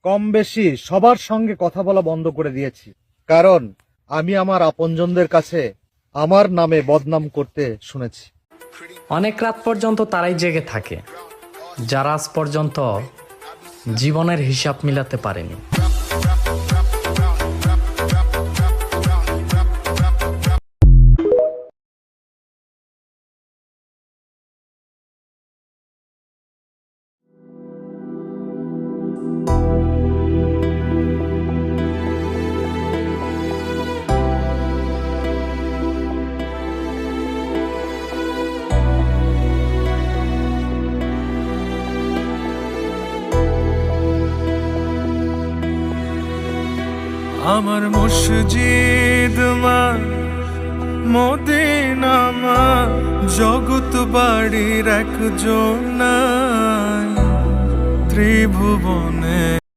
কম বেশি সবার সঙ্গে কথা বলা বন্ধ করে দিয়েছি, কারণ আমি আমার আপনজনদের কাছে আমার নামে বদনাম করতে শুনেছি। অনেক রাত পর্যন্ত তারাই জেগে থাকে যারা আজ পর্যন্ত জীবনের হিসাব মিলাতে পারেনি। আমার মসজিদ মা, মদিনা মা, জগৎ বাড়ির একজন নাই, ত্রিভুবনে